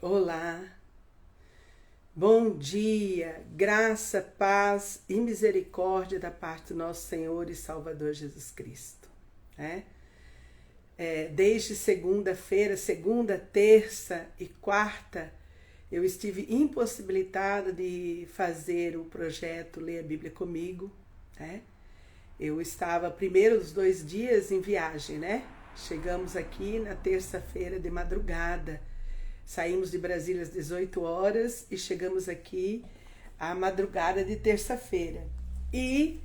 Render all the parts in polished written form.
Olá, bom dia, graça, paz e misericórdia da parte do nosso Senhor e Salvador Jesus Cristo. Desde segunda-feira, segunda, terça e quarta, eu estive impossibilitada de fazer o projeto Leia a Bíblia Comigo. Eu estava primeiro os 2 dias em viagem, Chegamos aqui na terça-feira de madrugada. Saímos de Brasília às 18 horas e chegamos aqui à madrugada de terça-feira. E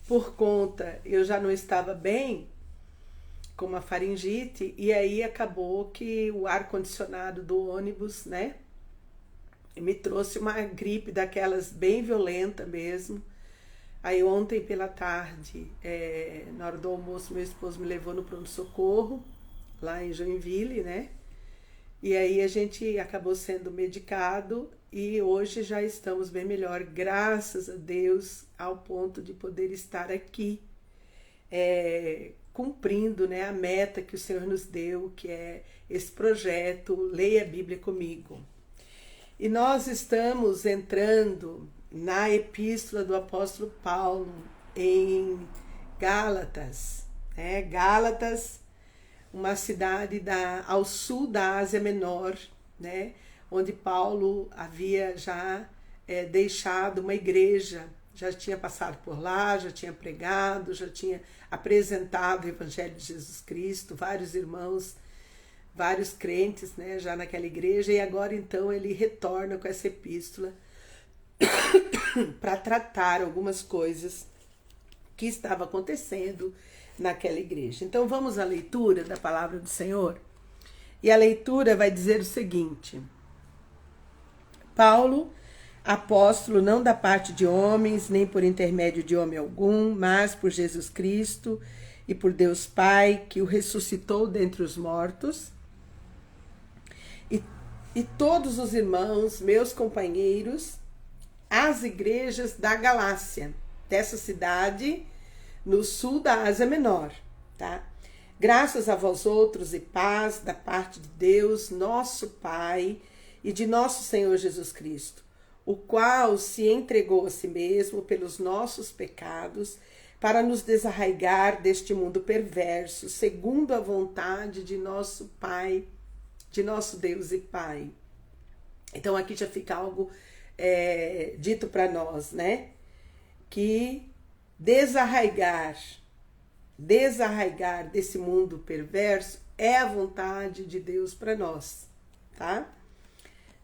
por conta, eu já não estava bem com uma faringite, e aí acabou que o ar-condicionado do ônibus, me trouxe uma gripe daquelas bem violenta mesmo. Aí ontem pela tarde, na hora do almoço, meu esposo me levou no pronto-socorro, lá em Joinville, E aí a gente acabou sendo medicado e hoje já estamos bem melhor, graças a Deus, ao ponto de poder estar aqui, cumprindo a meta que o Senhor nos deu, que é esse projeto Leia a Bíblia Comigo. E nós estamos entrando na epístola do apóstolo Paulo em Gálatas, Gálatas, uma cidade ao sul da Ásia Menor, onde Paulo havia já deixado uma igreja, já tinha passado por lá, já tinha pregado, já tinha apresentado o Evangelho de Jesus Cristo, vários irmãos, vários crentes, já naquela igreja, e agora então ele retorna com essa epístola para tratar algumas coisas que estavam acontecendo naquela igreja. Então vamos à leitura da palavra do Senhor. E a leitura vai dizer o seguinte: Paulo, apóstolo, não da parte de homens, nem por intermédio de homem algum, mas por Jesus Cristo e por Deus Pai, que o ressuscitou dentre os mortos, e todos os irmãos, meus companheiros, às igrejas da Galácia, dessa cidade no sul da Ásia Menor, Graças a vós outros e paz da parte de Deus, nosso Pai, e de nosso Senhor Jesus Cristo, o qual se entregou a si mesmo pelos nossos pecados, para nos desarraigar deste mundo perverso, segundo a vontade de nosso Pai, de nosso Deus e Pai. Então aqui já fica algo dito para nós, que desarraigar desse mundo perverso é a vontade de Deus para nós,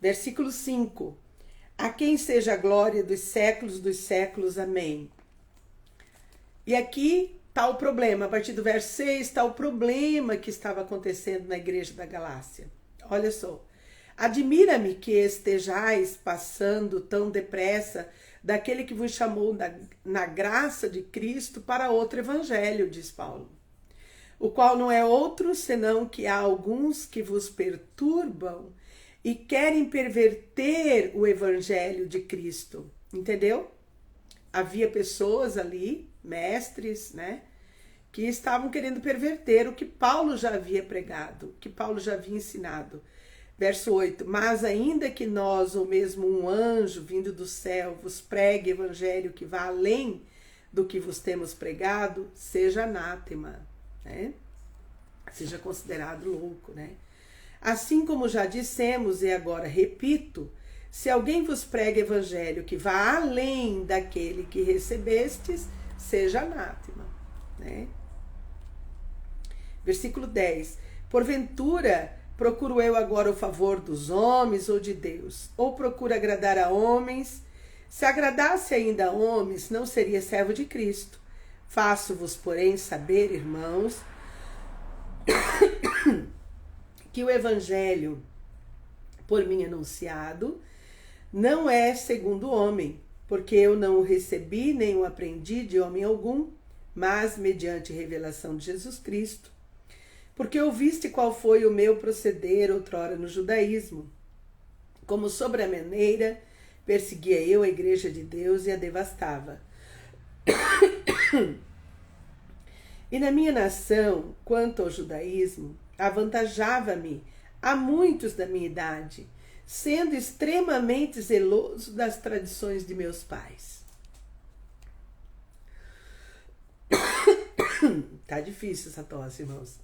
Versículo 5. A quem seja a glória dos séculos, amém. E aqui está o problema, a partir do verso 6 está o problema que estava acontecendo na igreja da Galácia. Olha só. Admira-me que estejais passando tão depressa daquele que vos chamou na graça de Cristo para outro evangelho, diz Paulo, o qual não é outro senão que há alguns que vos perturbam e querem perverter o evangelho de Cristo, entendeu? Havia pessoas ali, mestres, que estavam querendo perverter o que Paulo já havia pregado, o que Paulo já havia ensinado. Verso 8, mas ainda que nós, ou mesmo um anjo vindo do céu, vos pregue evangelho que vá além do que vos temos pregado, seja anátema, seja considerado louco, Assim como já dissemos e agora repito, se alguém vos prega evangelho que vá além daquele que recebestes, seja anátema, Versículo 10, porventura procuro eu agora o favor dos homens ou de Deus? Ou procuro agradar a homens? Se agradasse ainda a homens, não seria servo de Cristo. Faço-vos, porém, saber, irmãos, que o evangelho por mim anunciado não é segundo o homem, porque eu não o recebi nem o aprendi de homem algum, mas mediante revelação de Jesus Cristo. Porque ouviste qual foi o meu proceder outrora no judaísmo, como sobremaneira perseguia eu a igreja de Deus e a devastava. E na minha nação, quanto ao judaísmo, avantajava-me a muitos da minha idade, sendo extremamente zeloso das tradições de meus pais. Tá difícil essa tosse, irmãos.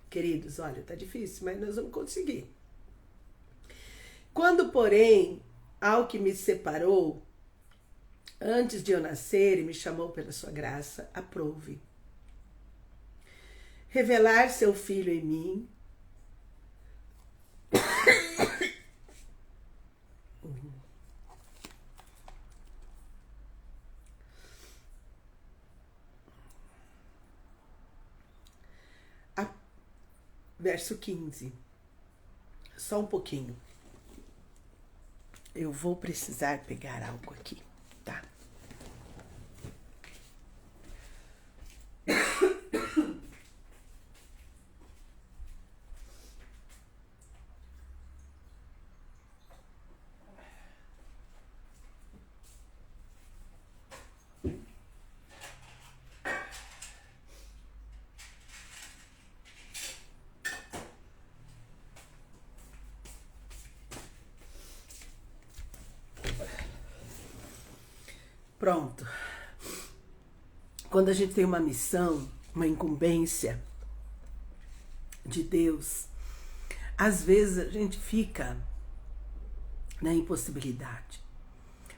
Queridos, olha, tá difícil, mas nós vamos conseguir. Quando, porém, ao que me separou, antes de eu nascer e me chamou pela sua graça, aprove revelar seu Filho em mim, verso 15. Só um pouquinho. Eu vou precisar pegar algo aqui, tá? Pronto. Quando a gente tem uma missão, uma incumbência de Deus, às vezes a gente fica na impossibilidade.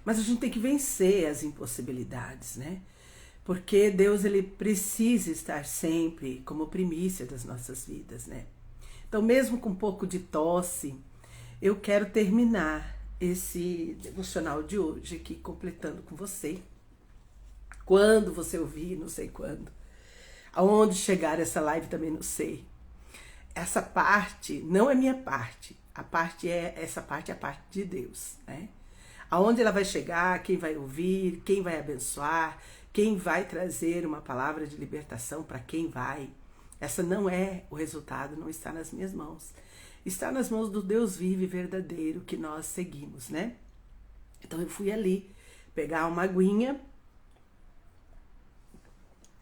Mas a gente tem que vencer as impossibilidades, né? Porque Deus, ele precisa estar sempre como primícia das nossas vidas, né? Então, mesmo com um pouco de tosse, eu quero terminar esse devocional de hoje aqui, completando com você. Quando você ouvir, não sei quando. Aonde chegar essa live também não sei. Essa parte não é minha parte. Essa parte é a parte de Deus, né? Aonde ela vai chegar, quem vai ouvir, quem vai abençoar, quem vai trazer uma palavra de libertação para quem vai. Essa não é o resultado, não está nas minhas mãos. Está nas mãos do Deus vivo e verdadeiro que nós seguimos, né? Então eu fui ali pegar uma aguinha.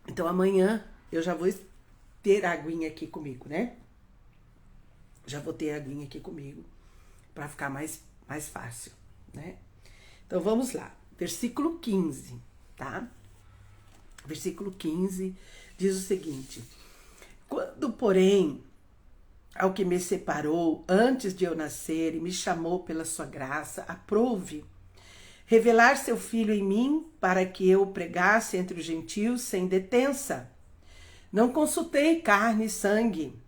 Então amanhã eu já vou ter a aguinha aqui comigo, né? Já vou ter a aguinha aqui comigo para ficar mais fácil, né? Então vamos lá. Versículo 15, tá? Versículo 15 diz o seguinte: quando, porém, ao que me separou antes de eu nascer e me chamou pela sua graça, aprove revelar seu Filho em mim para que eu o pregasse entre os gentios sem detença. Não consultei carne e sangue,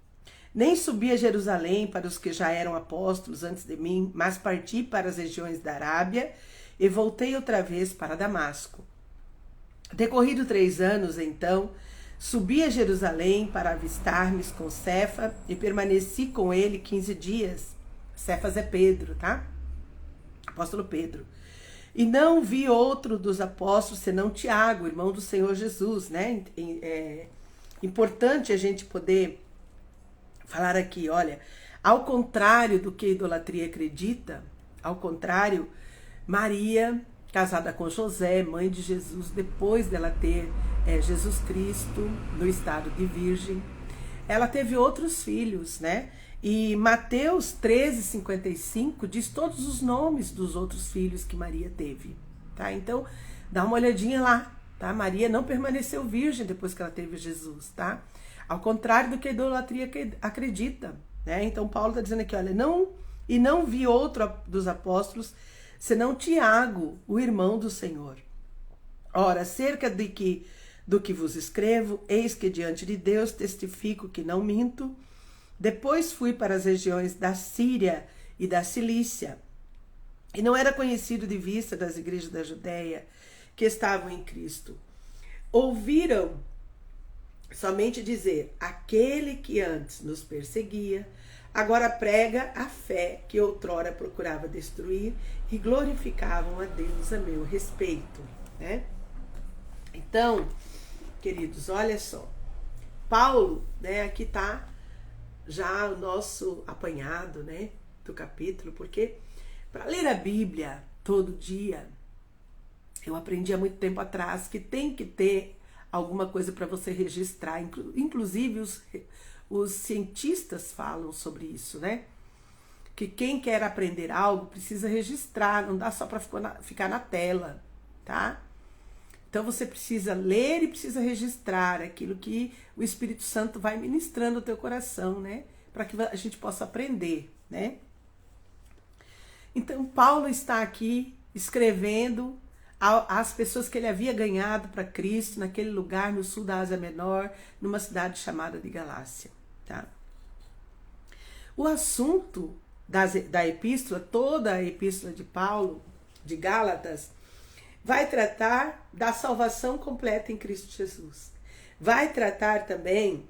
nem subi a Jerusalém para os que já eram apóstolos antes de mim, mas parti para as regiões da Arábia e voltei outra vez para Damasco. Decorrido 3 anos, então, subi a Jerusalém para avistar-me com Cefa e permaneci com ele 15 dias. Cefas é Pedro, tá? Apóstolo Pedro. E não vi outro dos apóstolos senão Tiago, irmão do Senhor Jesus, né? É importante a gente poder falar aqui, olha, ao contrário do que a idolatria acredita, ao contrário, Maria, casada com José, mãe de Jesus, depois dela ter Jesus Cristo no estado de virgem, ela teve outros filhos, né? E Mateus 13:55 diz todos os nomes dos outros filhos que Maria teve, tá? Então, dá uma olhadinha lá, tá? Maria não permaneceu virgem depois que ela teve Jesus, tá? Ao contrário do que a idolatria acredita, né? Então, Paulo está dizendo aqui, olha, não vi outro dos apóstolos senão Tiago, o irmão do Senhor. Ora, acerca do que vos escrevo, eis que diante de Deus testifico que não minto. Depois fui para as regiões da Síria e da Cilícia, e não era conhecido de vista das igrejas da Judéia que estavam em Cristo. Ouviram somente dizer, aquele que antes nos perseguia, agora prega a fé que outrora procurava destruir e glorificavam a Deus a meu respeito, né? Então, queridos, olha só, Paulo, né, aqui tá já o nosso apanhado, né, do capítulo, porque para ler a Bíblia todo dia, eu aprendi há muito tempo atrás que tem que ter alguma coisa para você registrar, inclusive os cientistas falam sobre isso, né? que quem quer aprender algo precisa registrar, não dá só para ficar na tela, tá? Então você precisa ler e precisa registrar aquilo que o Espírito Santo vai ministrando no teu coração, né? Para que a gente possa aprender, né? Então Paulo está aqui escrevendo às pessoas que ele havia ganhado para Cristo naquele lugar no sul da Ásia Menor, numa cidade chamada de Galácia, tá? O assunto da epístola, toda a epístola de Paulo, de Gálatas, vai tratar da salvação completa em Cristo Jesus. Vai tratar também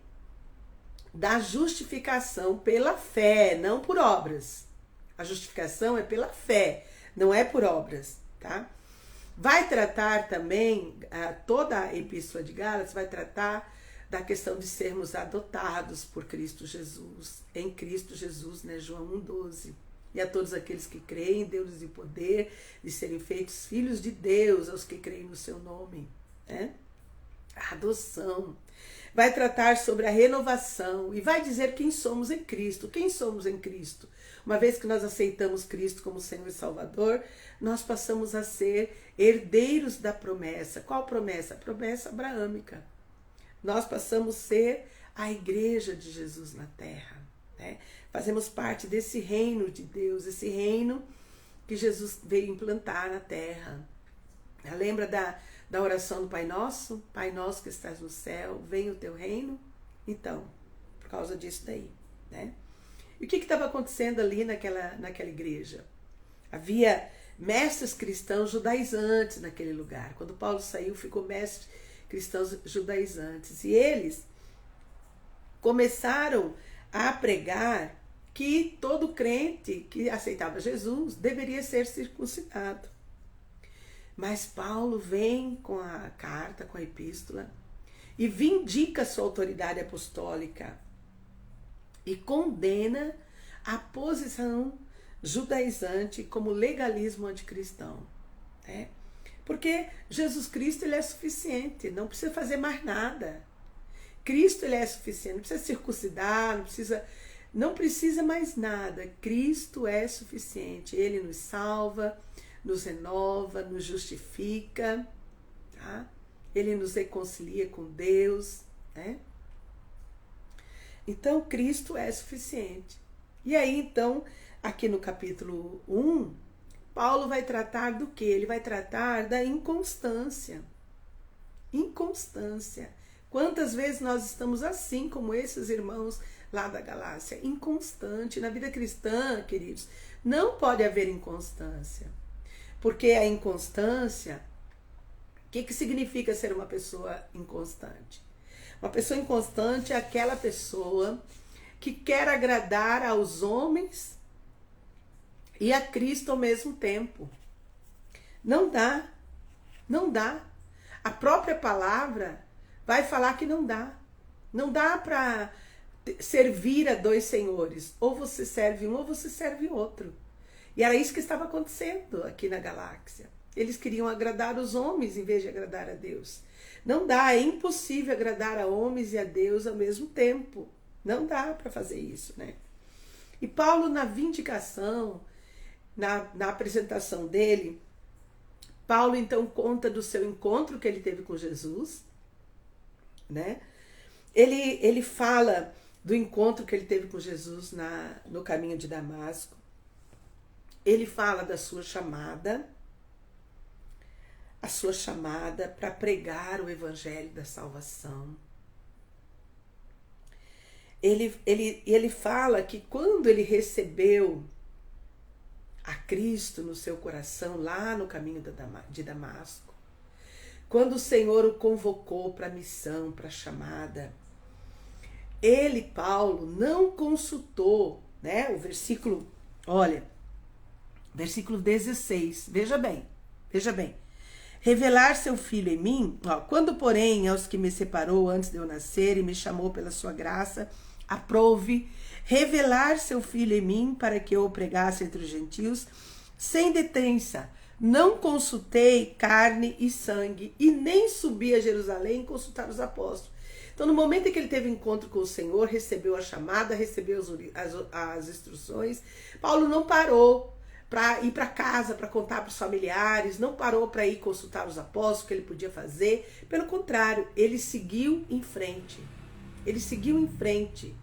da justificação pela fé, não por obras. A justificação é pela fé, não é por obras, tá? Vai tratar também, toda a epístola de Gálatas vai tratar da questão de sermos adotados por Cristo Jesus, em Cristo Jesus, né? João 1,12. E a todos aqueles que creem em Deus e poder de serem feitos filhos de Deus, aos que creem no seu nome, né? A adoção. Vai tratar sobre a renovação e vai dizer quem somos em Cristo. Quem somos em Cristo? Uma vez que nós aceitamos Cristo como Senhor e Salvador, nós passamos a ser herdeiros da promessa. Qual promessa? A promessa abraâmica. Nós passamos a ser a igreja de Jesus na terra, né? Fazemos parte desse reino de Deus, esse reino que Jesus veio implantar na terra. Lembra da oração do Pai Nosso? Pai Nosso que estás no céu, venha o teu reino. Então, por causa disso daí, né? E o que estava acontecendo ali naquela igreja? Havia mestres cristãos judaizantes naquele lugar. Quando Paulo saiu, ficou mestre cristãos judaizantes. E eles começaram a pregar que todo crente que aceitava Jesus deveria ser circuncidado. Mas Paulo vem com a carta, com a epístola, e vindica sua autoridade apostólica e condena a posição judaizante como legalismo anticristão, né? Porque Jesus Cristo ele é suficiente, não precisa fazer mais nada. Cristo ele é suficiente, não precisa circuncidar, não precisa mais nada. Cristo é suficiente, ele nos salva, nos renova, nos justifica, tá? Ele nos reconcilia com Deus, né? Então Cristo é suficiente. E aí então, aqui no capítulo 1, Paulo vai tratar do quê? Ele vai tratar da inconstância. Inconstância. Quantas vezes nós estamos assim como esses irmãos lá da Galácia? Inconstante. Na vida cristã, queridos, não pode haver inconstância. Porque a inconstância, o que significa ser uma pessoa inconstante? Uma pessoa inconstante é aquela pessoa que quer agradar aos homens e a Cristo ao mesmo tempo. Não dá. Não dá. A própria palavra vai falar que não dá. Não dá para servir a dois senhores. Ou você serve um ou você serve outro. E era isso que estava acontecendo aqui na Galáxia. Eles queriam agradar os homens em vez de agradar a Deus. Não dá, é impossível agradar a homens e a Deus ao mesmo tempo. Não dá para fazer isso, né? E Paulo, na vindicação, na apresentação dele, Paulo então conta do seu encontro que ele teve com Jesus, né? Ele fala do encontro que ele teve com Jesus no caminho de Damasco. Ele fala da sua chamada, a sua chamada para pregar o evangelho da salvação. Ele fala que quando ele recebeu a Cristo no seu coração, lá no caminho de Damasco, quando o Senhor o convocou para a missão, para a chamada, ele, Paulo, não consultou, né? O versículo, olha, versículo 16, veja bem. Revelar seu filho em mim, quando porém aos que me separou antes de eu nascer e me chamou pela sua graça, aprouve revelar seu filho em mim para que eu o pregasse entre os gentios sem detença. Não consultei carne e sangue e nem subi a Jerusalém consultar os apóstolos. Então, no momento em que ele teve encontro com o Senhor, recebeu a chamada, recebeu as instruções, Paulo não parou para ir para casa, para contar para os familiares, não parou para ir consultar os apóstolos, o que ele podia fazer. Pelo contrário, ele seguiu em frente. Ele seguiu em frente.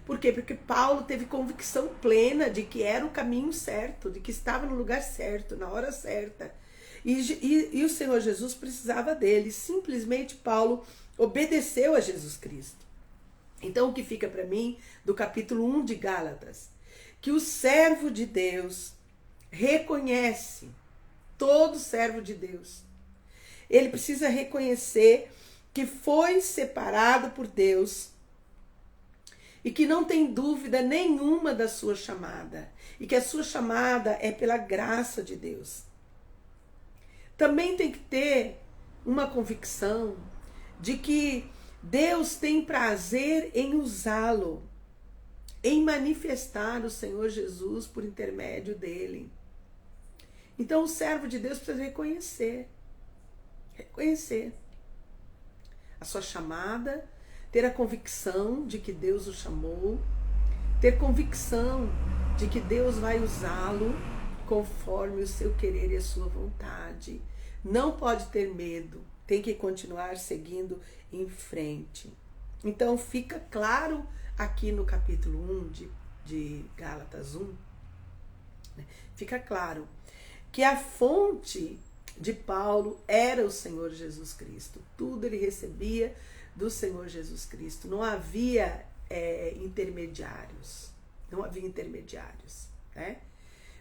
Por quê? Porque Paulo teve convicção plena de que era o caminho certo, de que estava no lugar certo, na hora certa. E o Senhor Jesus precisava dele. Simplesmente Paulo obedeceu a Jesus Cristo. Então, o que fica para mim do capítulo 1 de Gálatas? Que o servo de Deus reconhece, todo servo de Deus, ele precisa reconhecer que foi separado por Deus e que não tem dúvida nenhuma da sua chamada e que a sua chamada é pela graça de Deus. Também tem que ter uma convicção de que Deus tem prazer em usá-lo, em manifestar o Senhor Jesus por intermédio dele. Então o servo de Deus precisa reconhecer a sua chamada, ter a convicção de que Deus o chamou, ter convicção de que Deus vai usá-lo conforme o seu querer e a sua vontade. Não pode ter medo, tem que continuar seguindo em frente. Então fica claro aqui no capítulo 1 de Gálatas 1, né, fica claro que a fonte de Paulo era o Senhor Jesus Cristo. Tudo ele recebia do Senhor Jesus Cristo. Não havia intermediários. Não havia intermediários, né?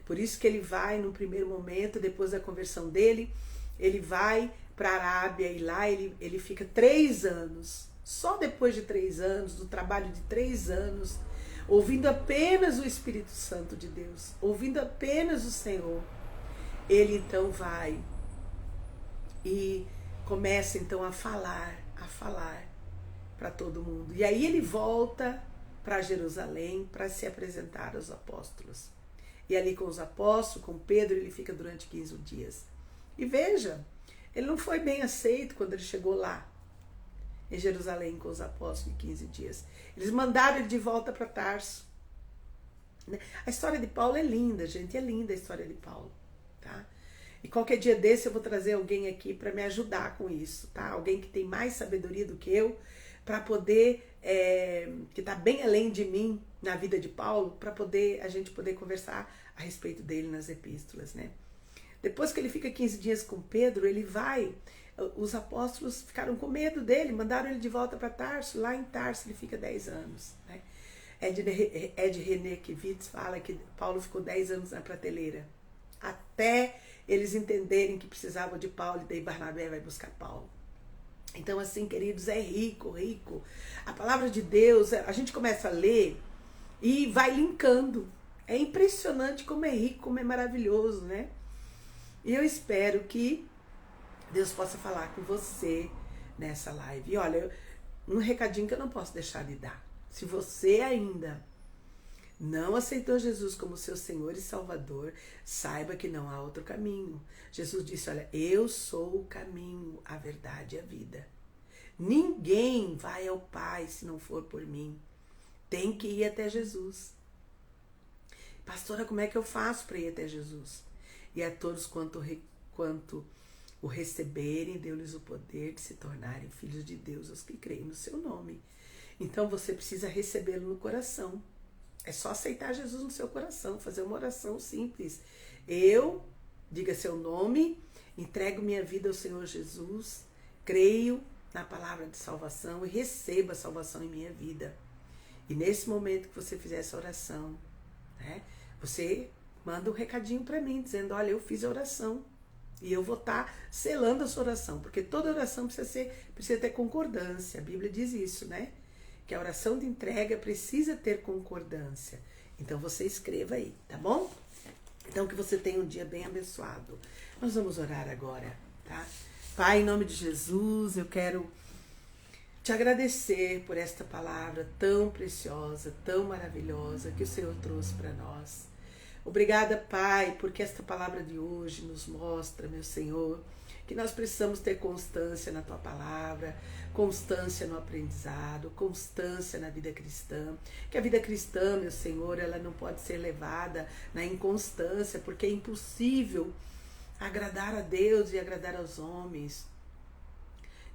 Por isso que ele vai, no primeiro momento, depois da conversão dele, ele vai para a Arábia e lá ele fica 3 anos. Só depois de 3 anos, do trabalho de 3 anos, ouvindo apenas o Espírito Santo de Deus, ouvindo apenas o Senhor, ele então vai e começa então a falar para todo mundo. E aí ele volta para Jerusalém para se apresentar aos apóstolos. E ali com os apóstolos, com Pedro, ele fica durante 15 dias. E veja, ele não foi bem aceito quando ele chegou lá, em Jerusalém, com os apóstolos, em 15 dias. Eles mandaram ele de volta para Tarso. A história de Paulo é linda, gente, é linda a história de Paulo, tá? E qualquer dia desse eu vou trazer alguém aqui para me ajudar com isso, tá? Alguém que tem mais sabedoria do que eu, para poder, que está bem além de mim na vida de Paulo, para a gente poder conversar a respeito dele nas epístolas, né? Depois que ele fica 15 dias com Pedro, ele vai, os apóstolos ficaram com medo dele, mandaram ele de volta para Tarso. Lá em Tarso ele fica 10 anos, né? Ed René-Kivitz fala que Paulo ficou 10 anos na prateleira, até eles entenderem que precisavam de Paulo, e daí Barnabé vai buscar Paulo. Então, assim, queridos, é rico. A palavra de Deus, a gente começa a ler e vai linkando. É impressionante como é rico, como é maravilhoso, né? E eu espero que Deus possa falar com você nessa live. E olha, um recadinho que eu não posso deixar de dar. Se você ainda não aceitou Jesus como seu Senhor e Salvador, saiba que não há outro caminho. Jesus disse, olha, eu sou o caminho, a verdade e a vida. Ninguém vai ao Pai se não for por mim. Tem que ir até Jesus. Pastora, como é que eu faço para ir até Jesus? E a todos quanto o receberem, deu-lhes o poder de se tornarem filhos de Deus, os que creem no seu nome. Então você precisa recebê-lo no coração. É só aceitar Jesus no seu coração, fazer uma oração simples. Eu, diga seu nome, entrego minha vida ao Senhor Jesus, creio na palavra de salvação e recebo a salvação em minha vida. E nesse momento que você fizer essa oração, né, você manda um recadinho para mim, dizendo, olha, eu fiz a oração. E eu vou estar selando a sua oração, porque toda oração precisa ter concordância. A Bíblia diz isso, né? Que a oração de entrega precisa ter concordância. Então você escreva aí, tá bom? Então que você tenha um dia bem abençoado. Nós vamos orar agora, tá? Pai, em nome de Jesus, eu quero te agradecer por esta palavra tão preciosa, tão maravilhosa que o Senhor trouxe para nós. Obrigada, Pai, porque esta palavra de hoje nos mostra, meu Senhor, que nós precisamos ter constância na tua palavra, constância no aprendizado, constância na vida cristã, que a vida cristã, meu Senhor, ela não pode ser levada na inconstância, porque é impossível agradar a Deus e agradar aos homens.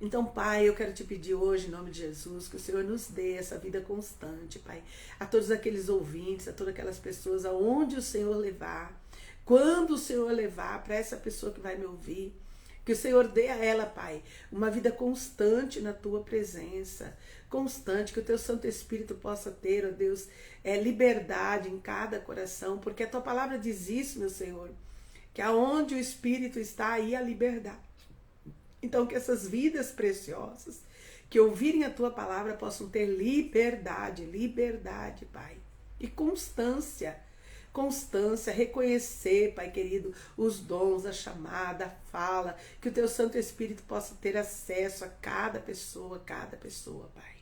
Então, Pai, eu quero te pedir hoje, em nome de Jesus, que o Senhor nos dê essa vida constante, Pai, a todos aqueles ouvintes, a todas aquelas pessoas, aonde o Senhor levar, quando o Senhor levar para essa pessoa que vai me ouvir, que o Senhor dê a ela, Pai, uma vida constante na Tua presença, constante, que o Teu Santo Espírito possa ter, ó Deus, liberdade em cada coração, porque a Tua palavra diz isso, meu Senhor, que aonde o Espírito está, aí a liberdade. Então, que essas vidas preciosas, que ouvirem a Tua palavra, possam ter liberdade, Pai, e constância, reconhecer, Pai querido, os dons, a chamada, a fala, que o Teu Santo Espírito possa ter acesso a cada pessoa, Pai.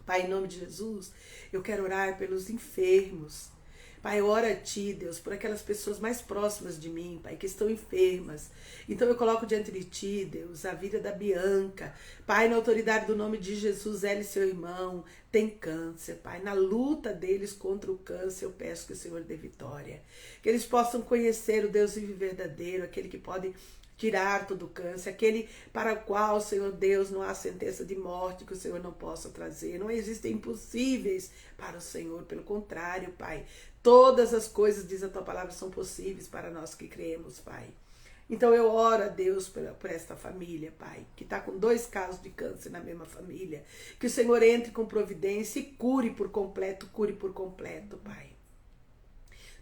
Pai, em nome de Jesus, eu quero orar pelos enfermos. Pai, ora a Ti, Deus, por aquelas pessoas mais próximas de mim, Pai, que estão enfermas. Então eu coloco diante de Ti, Deus, a vida da Bianca. Pai, na autoridade do nome de Jesus, ela e seu irmão tem câncer, Pai. Na luta deles contra o câncer, eu peço que o Senhor dê vitória. Que eles possam conhecer o Deus vivo e verdadeiro, aquele que pode tirar todo o câncer, aquele para o qual, Senhor Deus, não há sentença de morte que o Senhor não possa trazer. Não existem impossíveis para o Senhor, pelo contrário, Pai. Todas as coisas, diz a Tua palavra, são possíveis para nós que cremos, Pai. Então eu oro a Deus por esta família, Pai, que está com 2 casos de câncer na mesma família. Que o Senhor entre com providência e cure por completo, Pai.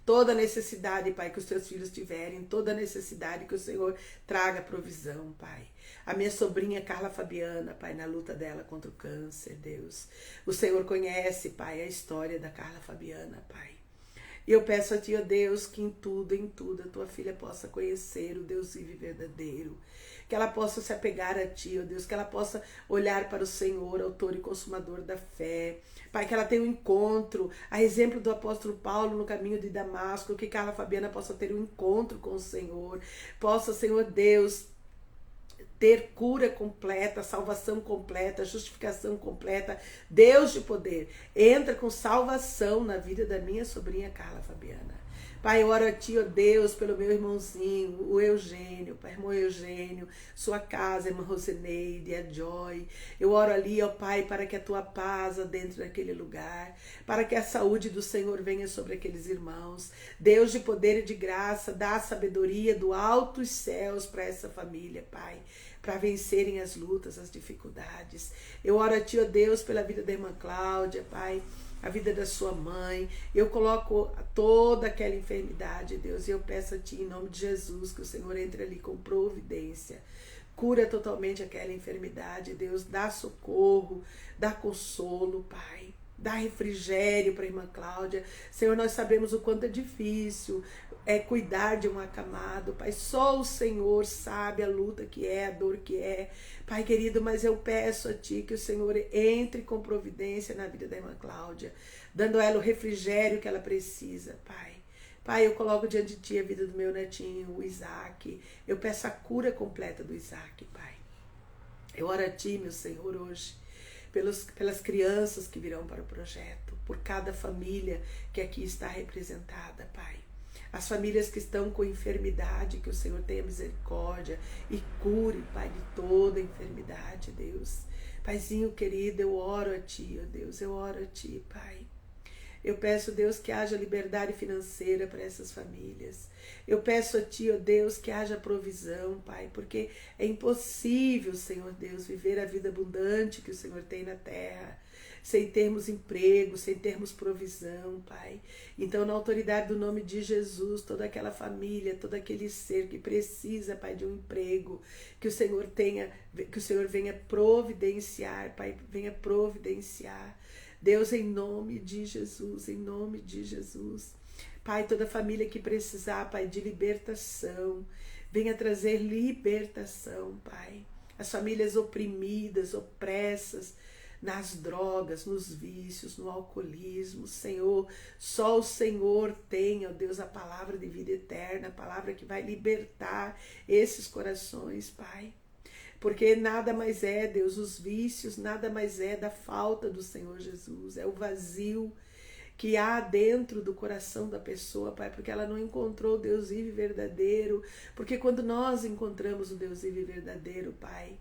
Toda necessidade, Pai, que os Teus filhos tiverem, toda necessidade que o Senhor traga provisão, Pai. A minha sobrinha Carla Fabiana, Pai, na luta dela contra o câncer, Deus. O Senhor conhece, Pai, a história da Carla Fabiana, Pai. E eu peço a Ti, ó Deus, que em tudo, a Tua filha possa conhecer o Deus vivo e verdadeiro. Que ela possa se apegar a Ti, ó Deus, que ela possa olhar para o Senhor, autor e consumador da fé. Pai, que ela tenha um encontro, a exemplo do apóstolo Paulo no caminho de Damasco, que Carla Fabiana possa ter um encontro com o Senhor. Possa, Senhor Deus, ter cura completa, salvação completa, justificação completa. Deus de poder, entra com salvação na vida da minha sobrinha Carla Fabiana. Pai, eu oro a Ti, ó Deus, pelo meu irmãozinho, o Eugênio, Pai, irmão Eugênio, sua casa, irmã Roseneide, a Joy. Eu oro ali, ó Pai, para que a Tua paz dentro daquele lugar, para que a saúde do Senhor venha sobre aqueles irmãos. Deus de poder e de graça, dá a sabedoria do alto os céus para essa família, Pai, para vencerem as lutas, as dificuldades. Eu oro a Ti, ó Deus, pela vida da irmã Cláudia, Pai, a vida da sua mãe. Eu coloco toda aquela enfermidade, Deus, e eu peço a Ti, em nome de Jesus, que o Senhor entre ali com providência. Cura totalmente aquela enfermidade, Deus, dá socorro, dá consolo, Pai. Dá refrigério para a irmã Cláudia. Senhor, nós sabemos o quanto é difícil cuidar de um acamado, Pai. Só o Senhor sabe a luta que é, a dor que é. Pai querido, mas eu peço a Ti que o Senhor entre com providência na vida da irmã Cláudia, dando a ela o refrigério que ela precisa, Pai. Pai, eu coloco diante de Ti a vida do meu netinho, o Isaac. Eu peço a cura completa do Isaac, Pai. Eu oro a Ti, meu Senhor, hoje, pelas crianças que virão para o projeto, por cada família que aqui está representada, Pai. As famílias que estão com enfermidade, que o Senhor tenha misericórdia e cure, Pai, de toda enfermidade, Deus. Paizinho querido, eu oro a Ti, ó Deus, eu oro a Ti, Pai. Eu peço, Deus, que haja liberdade financeira para essas famílias. Eu peço a Ti, ó Deus, que haja provisão, Pai, porque é impossível, Senhor Deus, viver a vida abundante que o Senhor tem na terra, sem termos emprego, sem termos provisão, Pai. Então, na autoridade do nome de Jesus, toda aquela família, todo aquele ser que precisa, Pai, de um emprego, que o Senhor venha providenciar, Pai, venha providenciar. Deus, em nome de Jesus, em nome de Jesus. Pai, toda família que precisar, Pai, de libertação, venha trazer libertação, Pai. As famílias oprimidas, opressas, nas drogas, nos vícios, no alcoolismo. Senhor, só o Senhor tem, ó Deus, a palavra de vida eterna, a palavra que vai libertar esses corações, Pai. Porque nada mais é, Deus, os vícios, nada mais é da falta do Senhor Jesus, é o vazio que há dentro do coração da pessoa, Pai, porque ela não encontrou o Deus vivo e verdadeiro, porque quando nós encontramos o Deus vivo e verdadeiro, Pai,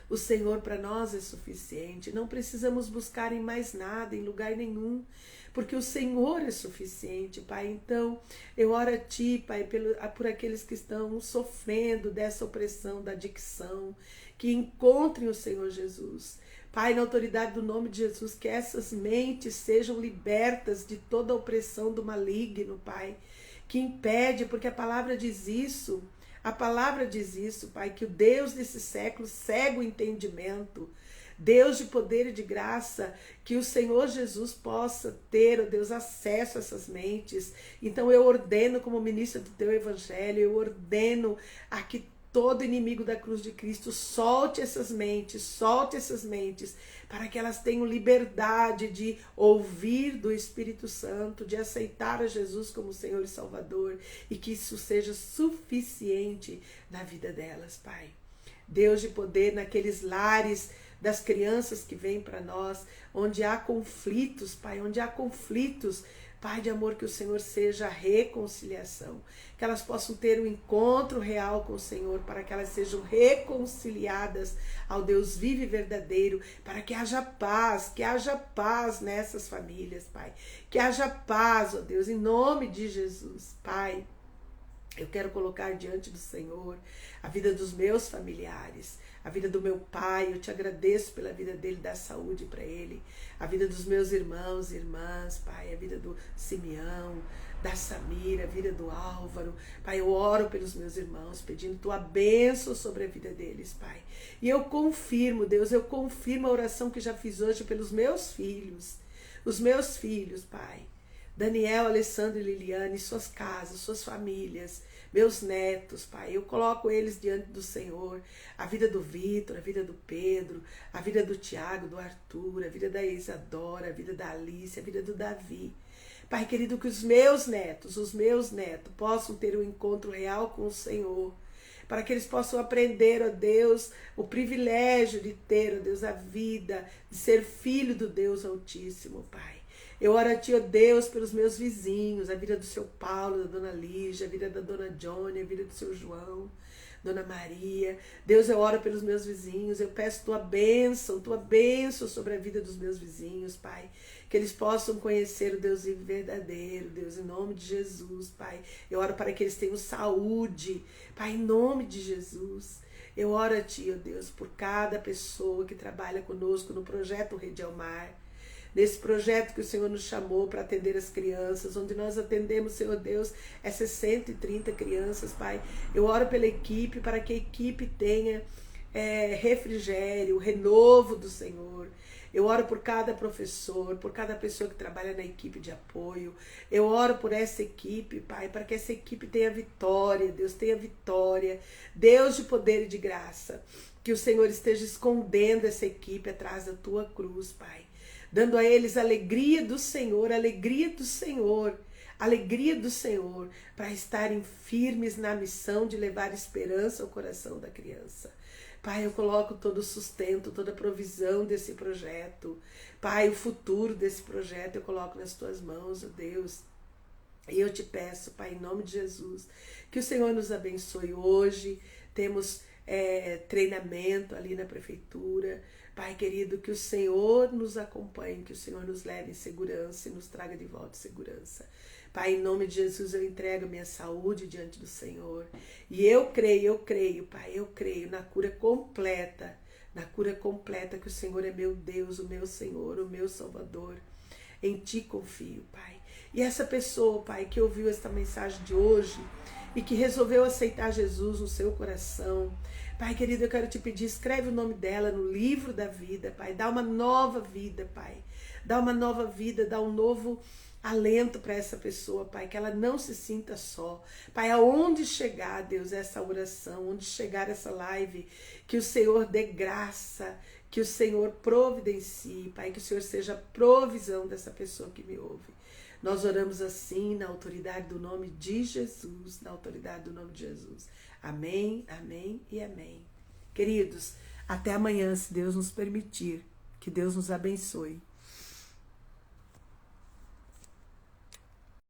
o Senhor para nós é suficiente, não precisamos buscar em mais nada, em lugar nenhum, porque o Senhor é suficiente, Pai. Então, eu oro a Ti, Pai, por aqueles que estão sofrendo dessa opressão, da adicção, que encontrem o Senhor Jesus. Pai, na autoridade do nome de Jesus, que essas mentes sejam libertas de toda a opressão do maligno, Pai, que impede, porque a palavra diz isso, Pai, que o Deus desse século cega o entendimento. Deus de poder e de graça, que o Senhor Jesus possa ter, ó Deus, acesso a essas mentes. Então eu ordeno, como ministra do Teu Evangelho, eu ordeno a que todo inimigo da cruz de Cristo solte essas mentes, para que elas tenham liberdade de ouvir do Espírito Santo, de aceitar a Jesus como Senhor e Salvador, e que isso seja suficiente na vida delas, Pai. Deus de poder, naqueles lares das crianças que vêm para nós, onde há conflitos, Pai, Pai de amor, que o Senhor seja a reconciliação, que elas possam ter um encontro real com o Senhor, para que elas sejam reconciliadas ao Deus vivo e verdadeiro, para que haja paz nessas famílias, Pai, que haja paz, ó Deus, em nome de Jesus, Pai. Eu quero colocar diante do Senhor a vida dos meus familiares, a vida do meu pai. Eu te agradeço pela vida dele, dá saúde para ele, a vida dos meus irmãos e irmãs, Pai, a vida do Simeão, da Samira, a vida do Álvaro, Pai. Eu oro pelos meus irmãos, pedindo tua bênção sobre a vida deles, Pai. E eu confirmo, Deus, eu confirmo a oração que já fiz hoje pelos meus filhos, os meus filhos, Pai. Daniel, Alessandro e Liliane, suas casas, suas famílias, meus netos, Pai, eu coloco eles diante do Senhor, a vida do Vitor, a vida do Pedro, a vida do Tiago, do Arthur, a vida da Isadora, a vida da Alice, a vida do Davi. Pai querido, que os meus netos possam ter um encontro real com o Senhor, para que eles possam aprender, ó Deus, o privilégio de ter, ó Deus, a vida, de ser filho do Deus Altíssimo, Pai. Eu oro a Ti, ó Deus, pelos meus vizinhos, a vida do seu Paulo, da dona Lígia, a vida da dona Johnny, a vida do seu João, dona Maria. Deus, eu oro pelos meus vizinhos, eu peço tua bênção sobre a vida dos meus vizinhos, Pai. Que eles possam conhecer o Deus vivo e verdadeiro, Deus, em nome de Jesus, Pai. Eu oro para que eles tenham saúde, Pai, em nome de Jesus. Eu oro a Ti, ó Deus, por cada pessoa que trabalha conosco no projeto Rede ao Mar, nesse projeto que o Senhor nos chamou para atender as crianças, onde nós atendemos, Senhor Deus, essas 130 crianças, Pai. Eu oro pela equipe, para que a equipe tenha refrigério, renovo do Senhor. Eu oro por cada professor, por cada pessoa que trabalha na equipe de apoio. Eu oro por essa equipe, Pai, para que essa equipe tenha vitória, Deus, tenha vitória. Deus de poder e de graça, que o Senhor esteja escondendo essa equipe atrás da Tua cruz, Pai, dando a eles a alegria do Senhor, para estarem firmes na missão de levar esperança ao coração da criança. Pai, eu coloco todo o sustento, toda a provisão desse projeto. Pai, o futuro desse projeto eu coloco nas Tuas mãos, ó Deus. E eu te peço, Pai, em nome de Jesus, que o Senhor nos abençoe hoje. Temos treinamento ali na prefeitura. Pai querido, que o Senhor nos acompanhe, que o Senhor nos leve em segurança e nos traga de volta em segurança. Pai, em nome de Jesus, eu entrego minha saúde diante do Senhor. E eu creio, Pai, eu creio na cura completa, que o Senhor é meu Deus, o meu Senhor, o meu Salvador. Em Ti confio, Pai. E essa pessoa, Pai, que ouviu esta mensagem de hoje e que resolveu aceitar Jesus no seu coração, Pai querido, eu quero te pedir, escreve o nome dela no livro da vida, Pai. Dá uma nova vida, Pai. Dá uma nova vida, dá um novo alento para essa pessoa, Pai, que ela não se sinta só. Pai, aonde chegar, Deus, essa oração, onde chegar essa live, que o Senhor dê graça, Que o Senhor providencie, Pai, que o Senhor seja provisão dessa pessoa que me ouve. Nós oramos assim na autoridade do nome de Jesus, na autoridade do nome de Jesus. Amém, amém e amém. Queridos, até amanhã, se Deus nos permitir. Que Deus nos abençoe.